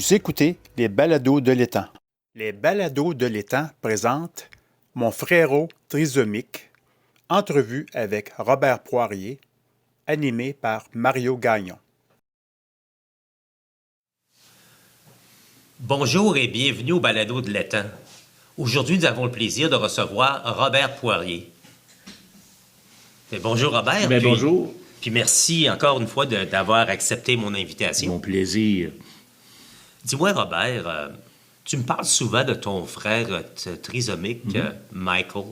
Vous écoutez les balados de l'étang. Les balados de l'étang présentent Mon frérot trisomique, entrevue avec Robert Poirier, animé par Mario Gagnon. Bonjour et bienvenue au balado de l'étang. Aujourd'hui, nous avons le plaisir de recevoir Robert Poirier. Bonjour Robert. Bonjour. Puis merci encore une fois d'avoir accepté mon invitation. Mon plaisir. Dis-moi Robert, tu me parles souvent de ton frère trisomique, Michael.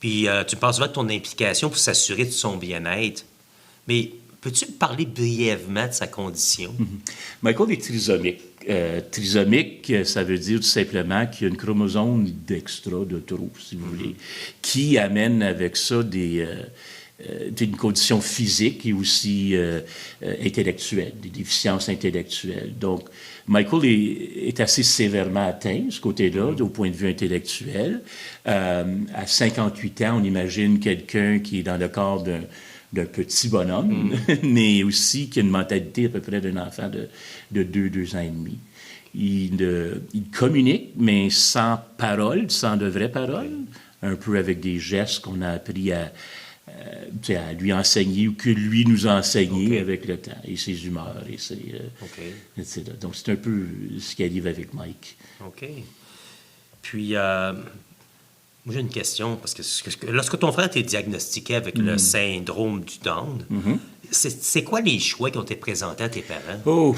Puis tu me parles souvent de ton implication pour s'assurer de son bien-être. Mais peux-tu me parler brièvement de sa condition? Michael est trisomique. Trisomique, ça veut dire tout simplement qu'il y a une chromosome d'extra, de trop, si vous voulez, qui amène avec ça une condition physique et aussi intellectuelle, des déficiences intellectuelles. Donc, Michael est assez sévèrement atteint, ce côté-là, au point de vue intellectuel. À 58 ans, on imagine quelqu'un qui est dans le corps d'un petit bonhomme, mais aussi qui a une mentalité à peu près d'un enfant de 2 ans et demi. Il communique, mais sans parole, sans de vraies paroles, un peu avec des gestes qu'on a appris à lui enseigner ou que lui nous a enseigné avec le temps, et ses humeurs, et etc. Donc, c'est un peu ce qui arrive avec Mike. OK. Puis, moi, j'ai une question, parce que lorsque ton frère t'est diagnostiqué avec le syndrome du Down, c'est quoi les choix qui ont été présentés à tes parents? Oh!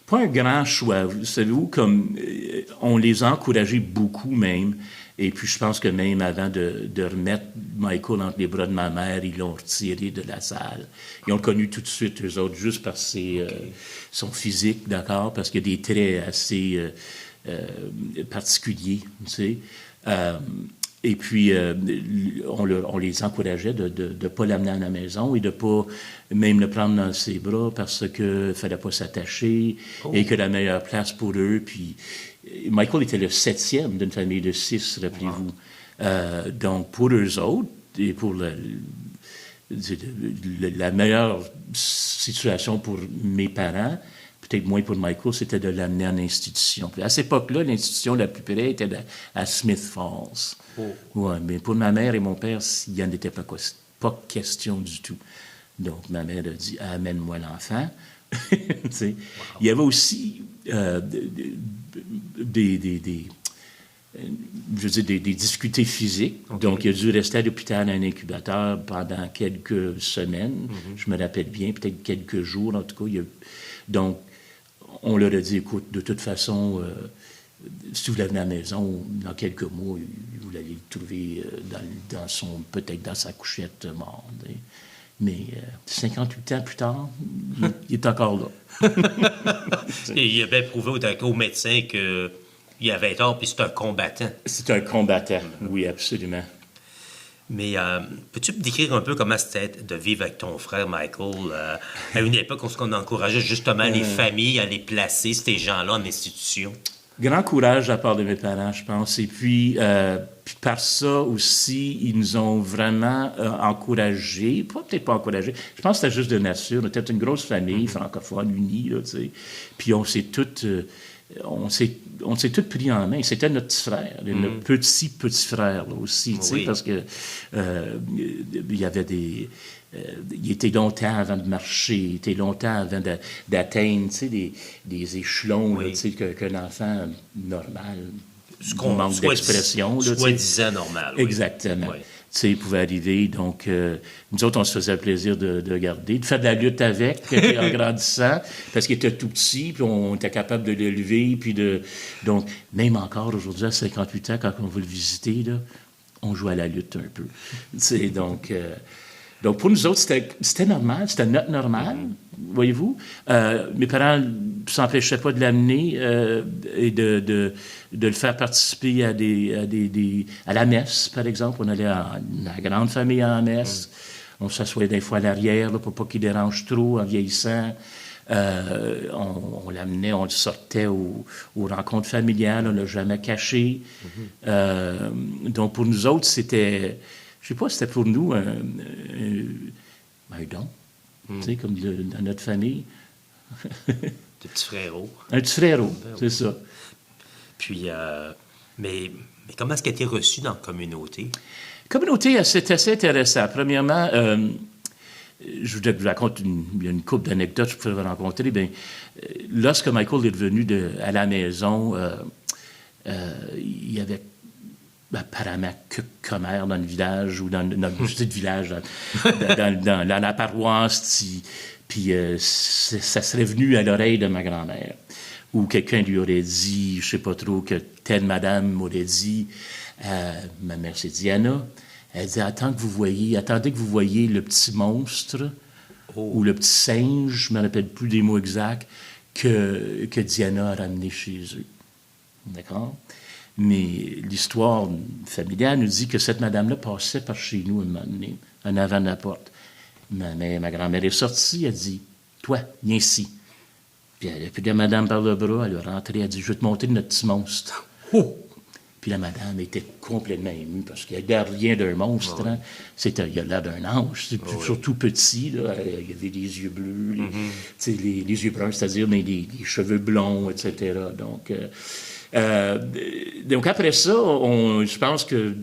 Pas un grand choix. Vous savez où, comme on les a encouragés beaucoup même, et puis je pense que même avant de remettre Michael entre les bras de ma mère, ils l'ont retiré de la salle. Ils ont le connu tout de suite, eux autres, juste par son physique, d'accord, parce qu'il y a des traits assez particuliers, tu sais. Et puis, on les encourageait de ne pas l'amener à la maison et de ne pas même le prendre dans ses bras parce qu'il ne fallait pas s'attacher et que la meilleure place pour eux. Puis, Michael était le 7e d'une famille de 6, rappelez-vous. Donc, pour eux autres et pour la meilleure situation pour mes parents, peut-être moins pour Michael, c'était de l'amener en institution. Puis à cette époque-là, l'institution la plus près était à Smith Falls. Ouais, mais pour ma mère et mon père, il n'y en était pas question du tout. Donc, ma mère a dit « Amène-moi l'enfant ». Il y avait aussi des difficultés physiques. Okay. Donc, il a dû rester à l'hôpital, à un incubateur pendant quelques semaines. Je me rappelle bien, peut-être quelques jours, en tout cas. Donc, on leur a dit, écoute, de toute façon, si vous l'amenez à la maison, dans quelques mois, vous allez le trouver peut-être dans sa couchette morte. Mais 58 ans plus tard, il est encore là. Et il avait prouvé au médecin qu'il avait tort, puis c'est un combattant. C'est un combattant, oui, absolument. Mais peux-tu me décrire un peu comment c'était de vivre avec ton frère Michael à une époque où on encourageait justement les familles à les placer, ces gens-là, en institution? Grand courage de la part de mes parents, je pense. Et puis par ça aussi, ils nous ont vraiment encouragés. Peut-être pas encouragés. Je pense que c'était juste de nature. On était une grosse famille francophone, unie, là, tu sais. Puis on s'est tous pris en main. C'était notre petit frère, notre petit frère là, aussi, tu sais, parce que il y avait il était longtemps avant de marcher, il était longtemps avant d'atteindre, tu sais, des échelons, là, tu sais, qu'un enfant normal, manque d'expression. Soi-disant normal. Exactement. Oui. Tu sais, il pouvait arriver. Donc, nous autres, on se faisait le plaisir de regarder, de faire de la lutte avec, en grandissant, parce qu'il était tout petit, puis on était capable de l'élever, puis donc, même encore aujourd'hui, à 58 ans, quand on va le visiter, là, on joue à la lutte un peu. Tu sais, donc, pour nous autres, c'était normal, c'était notre normal, voyez-vous. Mes parents ne s'empêchaient pas de l'amener et de le faire participer à la messe, par exemple. On allait la grande famille à la messe. On s'assoyait des fois à l'arrière là, pour pas qu'il dérange trop en vieillissant. On l'amenait, on le sortait aux rencontres familiales, on ne l'a jamais caché. Donc, pour nous autres, c'était... Je ne sais pas, c'était pour nous un don. tu sais, comme dans notre famille. De petits frérots. Un petit frérot, c'est ça. Puis, mais comment est-ce qu'elle a été reçue dans la communauté? La communauté, c'est assez intéressant. Premièrement, je voudrais que je vous raconte il y a une couple d'anecdotes que je pourrais vous rencontrer. Bien, lorsque Michael est revenu à la maison, il y avait apparemment que commère dans le village ou dans le petit village, dans la paroisse. Puis ça serait venu à l'oreille de ma grand-mère. Ou quelqu'un lui aurait dit, je sais pas trop, que telle madame m'aurait dit, ma mère c'est Diana, elle dit, attendez que vous voyez le petit monstre ou le petit singe, je ne me rappelle plus des mots exacts, que Diana a ramené chez eux. D'accord? Mais l'histoire familiale nous dit que cette madame-là passait par chez nous un moment donné, en avant de la porte. Ma grand-mère est sortie, elle dit, toi, viens ici. Puis elle a pris la madame par le bras, elle est rentrée, elle a dit, je vais te montrer notre petit monstre. Oh! Puis la madame était complètement émue, parce qu'il n'y a rien d'un monstre. Hein. Il a l'air d'un ange, surtout petit. Là. Il avait des yeux bleus, les yeux bruns, c'est-à-dire mais les cheveux blonds, etc. Donc après ça, je pense que,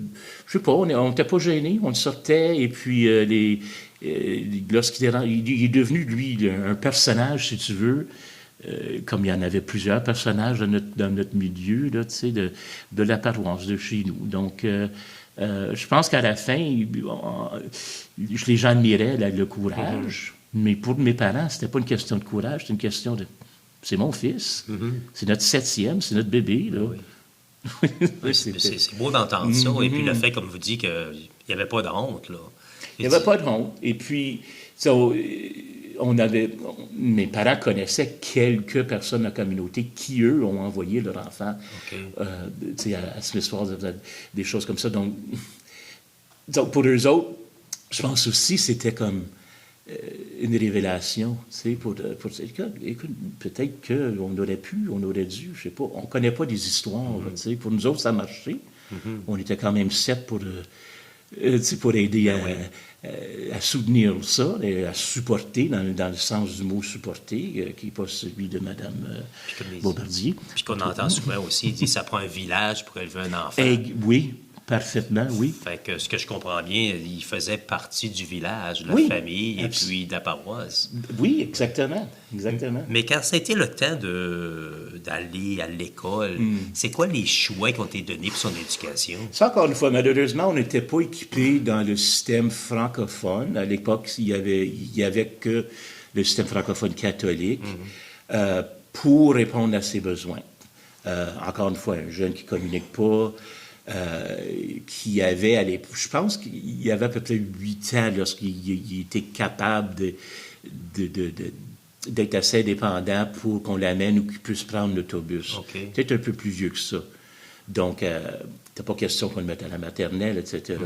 je sais pas, on n'était pas gênés, on sortait, et puis lorsqu'il il est devenu, lui, un personnage, si tu veux, comme il y en avait plusieurs personnages dans notre milieu, là, de la paroisse de chez nous. Donc, je pense qu'à la fin, les gens admiraient le courage, mais pour mes parents, c'était pas une question de courage, c'était une question de... C'est mon fils, c'est notre 7e, c'est notre bébé, là. Oui. C'est beau d'entendre ça, et puis le fait, comme vous dites, qu'il n'y avait pas de honte, là. Il n'y avait pas de honte. Et puis, mes parents connaissaient quelques personnes de la communauté qui, eux, ont envoyé leur enfant à Smith Falls, des choses comme ça. Donc, pour eux autres, je pense aussi c'était comme une révélation, pour écoute, peut-être qu'on aurait pu, on aurait dû, je sais pas, on connaît pas des histoires, là, pour nous autres, ça marchait. On était quand même 7 pour aider à soutenir ça, et à supporter, dans le sens du mot supporter, qui n'est pas celui de Mme Beaubardier. Puis qu'on entend souvent aussi, il dit ça prend un village pour élever un enfant. Oui, parfaitement, oui. Fait que ce que je comprends bien, il faisait partie du village, de la famille, et puis de la paroisse. Oui, exactement. Mais quand ça a été le temps d'aller à l'école, c'est quoi les choix qui ont été donnés pour son éducation? Ça, encore une fois, malheureusement, on n'était pas équipés dans le système francophone. À l'époque, il y avait que le système francophone catholique pour répondre à ses besoins. Encore une fois, un jeune qui ne communique pas, qui avait, à l'époque, je pense qu'il avait à peu près 8 ans lorsqu'il était capable d'être assez indépendant pour qu'on l'amène ou qu'il puisse prendre l'autobus. Peut-être un peu plus vieux que ça. Donc, c'était pas question qu'on le mette à la maternelle, etc.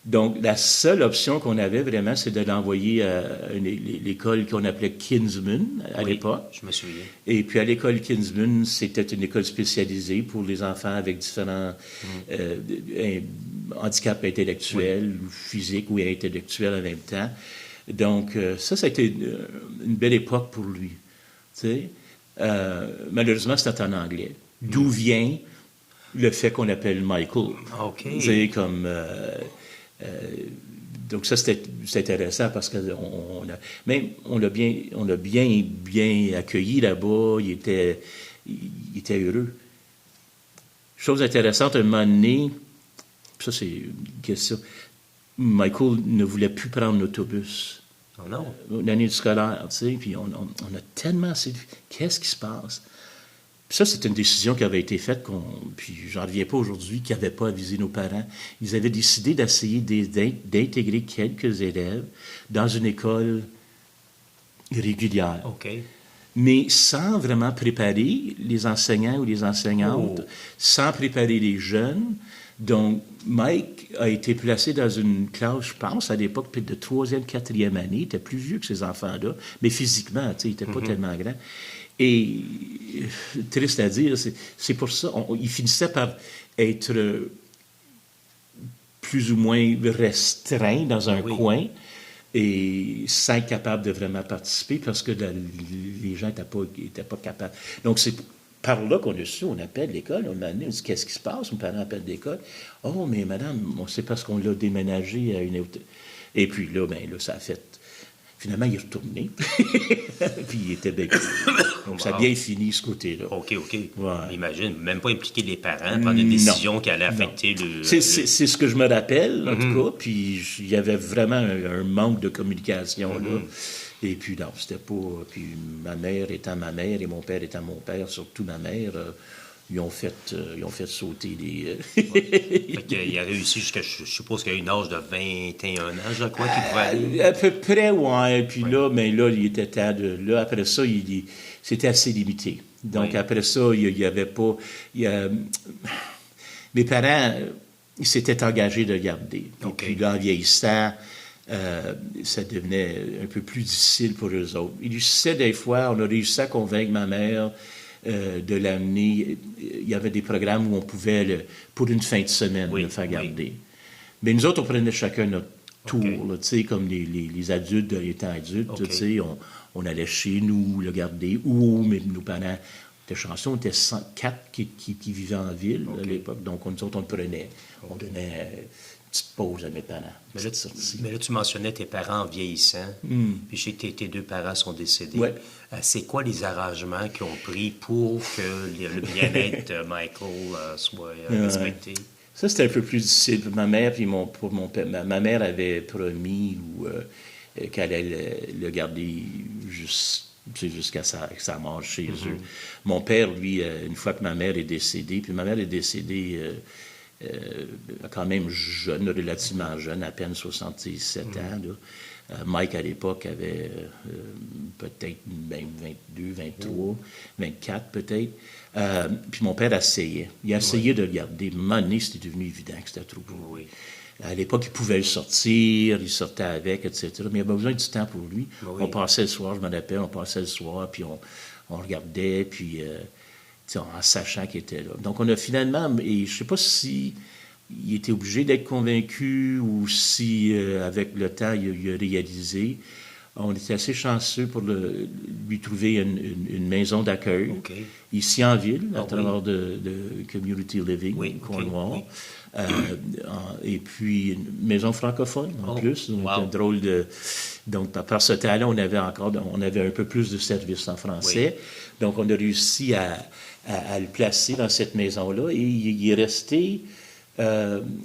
Donc, la seule option qu'on avait vraiment, c'est de l'envoyer à l'école qu'on appelait Kinsman à l'époque. Je me souviens. Et puis, à l'école Kinsman, c'était une école spécialisée pour les enfants avec différents handicaps intellectuels, ou physiques ou intellectuels en même temps. Donc, ça a été une belle époque pour lui. Malheureusement, c'était en anglais. D'où vient le fait qu'on l'appelle Michael. C'est comme... donc ça, c'était intéressant parce qu'on l'a bien accueilli là-bas. Il était heureux. Chose intéressante, un moment donné, ça c'est une question, Michael ne voulait plus prendre l'autobus. Oh non. L'année scolaire, tu sais, puis on a tellement... Qu'est-ce qui se passe? Puis ça, c'est une décision qui avait été faite, puis j'en reviens pas aujourd'hui, qui n'avait pas avisé nos parents. Ils avaient décidé d'essayer d'intégrer quelques élèves dans une école régulière. Mais sans vraiment préparer les enseignants ou les enseignantes, sans préparer les jeunes. Donc, Mike a été placé dans une classe, je pense, à l'époque, peut-être de 3e, 4e année. Il était plus vieux que ces enfants-là, mais physiquement, tu sais, il n'était pas tellement grand. Et, triste à dire, c'est pour ça, il finissait par être plus ou moins restreint dans un coin. et sans être capable de vraiment participer parce que les gens étaient pas capables. Donc, c'est par là qu'on a su, on appelle l'école, on m'a dit, qu'est-ce qui se passe? Mon parent appelle l'école. Oh, mais madame, c'est parce qu'on l'a déménagé à une autre. Et puis là, ça a fait. Finalement, il est retourné. Puis il était bien. Donc, ça a bien fini, ce côté-là. OK. Ouais. Imagine, même pas impliquer les parents, prendre une décision qui allait affecter le... C'est ce que je me rappelle, en tout cas. Puis il y avait vraiment un manque de communication, là. Et puis, non, c'était pas... Puis ma mère étant ma mère et mon père étant mon père, surtout ma mère... Ils ont fait sauter les... Il a réussi jusqu'à, je suppose qu'il y a une âge de 21 ans, je crois, qu'il pouvait aller. À peu près, ouais. Puis là, il était temps de... Là, après ça, c'était assez limité. Donc, après ça, il y avait pas... Mes parents, ils s'étaient engagés de garder. Et puis là, en vieillissant, ça devenait un peu plus difficile pour eux autres. Ils réussissaient des fois, on a réussi à convaincre ma mère... de l'amener. Il y avait des programmes où on pouvait, pour une fin de semaine, le faire garder. Mais nous autres, on prenait chacun notre tour, là, comme les adultes étant adultes. On allait chez nous le garder, ou mais nos parents étaient chanceux, on était 104 qui vivaient en ville à l'époque. Donc, nous autres, on le prenait. On donnait une petite pause à mes parents. Mais là, tu mentionnais tes parents vieillissants, puis chez tes deux parents sont décédés. Ouais. C'est quoi les arrangements qu'ils ont pris pour que le bien-être de Michael soit respecté? Ça, c'était un peu plus difficile pour ma mère, puis pour mon père. Ma mère avait promis qu'elle allait le garder jusqu'à sa mort chez eux. Mon père, lui, une fois que ma mère est décédée, puis ma mère est décédée quand même jeune, relativement jeune, à peine 67 ans, là. Mike, à l'époque, avait peut-être 22, 23, 24 peut-être. Puis mon père essayait. Il a essayé de le garder. À un moment donné, c'était devenu évident que c'était trop pour lui. À l'époque, il pouvait le sortir, il sortait avec, etc. Mais il avait besoin du temps pour lui. On passait le soir, je me rappelle, puis on regardait, puis en sachant qu'il était là. Donc on a finalement, et je ne sais pas si... il était obligé d'être convaincu ou si, avec le temps, il a réalisé. On était assez chanceux pour lui trouver une maison d'accueil ici en ville, à travers de Community Living, Cornwall. Et puis une maison francophone en plus. Donc, un drôle de... Donc, par ce temps-là, on avait un peu plus de services en français. Donc, on a réussi à le placer dans cette maison-là. Et il est resté...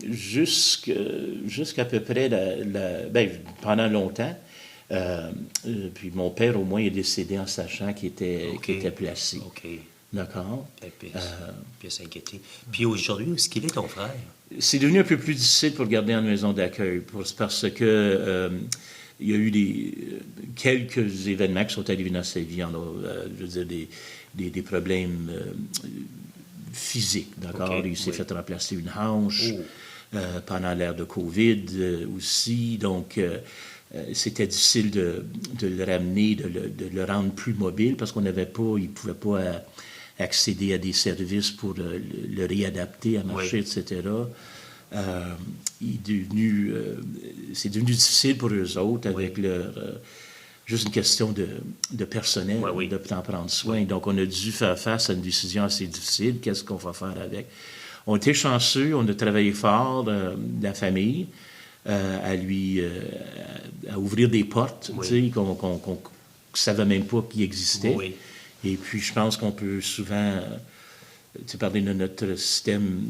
jusqu'à peu près pendant longtemps. Puis mon père, au moins, est décédé en sachant qu'il était placé. D'accord? Puis s'inquiéter. Puis aujourd'hui, où est-ce qu'il est, ton frère? C'est devenu un peu plus difficile pour le garder en maison d'accueil parce que il y a eu quelques événements qui sont arrivés dans sa vie. Je veux dire, des problèmes... physique, d'accord? Il s'est fait remplacer une hanche pendant l'ère de COVID aussi. Donc, c'était difficile de le ramener, de le rendre plus mobile parce il ne pouvait pas accéder à des services pour le réadapter à marcher, etc. C'est devenu difficile pour eux autres avec leur... juste une question de personnel, de t'en prendre soin. Donc, on a dû faire face à une décision assez difficile. Qu'est-ce qu'on va faire avec? On était chanceux, on a travaillé fort, la famille, à ouvrir des portes, tu sais, qu'on ne savait même pas qu'ils existaient. Et puis, je pense qu'on peut souvent... tu parlais de notre système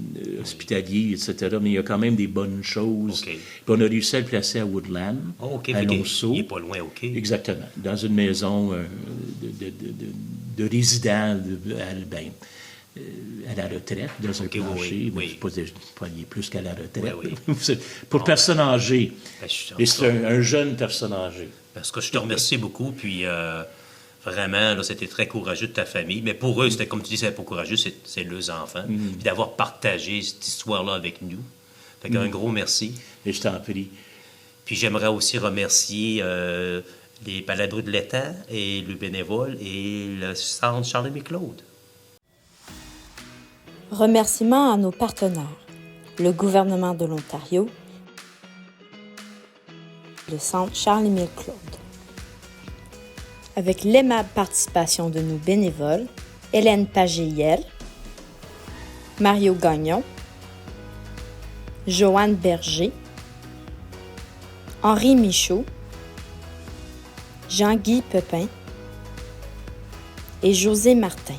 hospitalier, etc., mais il y a quand même des bonnes choses. Puis on a réussi à le placer à Woodland, à Lonceau. Il n'est pas loin, Exactement. Dans une maison de résidents à la retraite, dans un plancher. Mais pas plus qu'à la retraite. Pour personnes âgées. Et c'est un jeune personne âgée. Parce que je te remercie beaucoup, puis... Vraiment, là, c'était très courageux de ta famille. Mais pour eux, c'était comme tu dis, c'était pas courageux, c'est leurs enfants. Puis d'avoir partagé cette histoire-là avec nous. Fait qu'un gros merci. Et je t'en prie. Puis j'aimerais aussi remercier les Balados de l'État et le bénévole et le centre Charles-Aimé-Claude. Remerciements à nos partenaires, le gouvernement de l'Ontario, le Centre Charles-Émile Claude. Avec l'aimable participation de nos bénévoles, Hélène Pagéiel, Mario Gagnon, Joanne Berger, Henri Michaud, Jean-Guy Pepin et José Martin.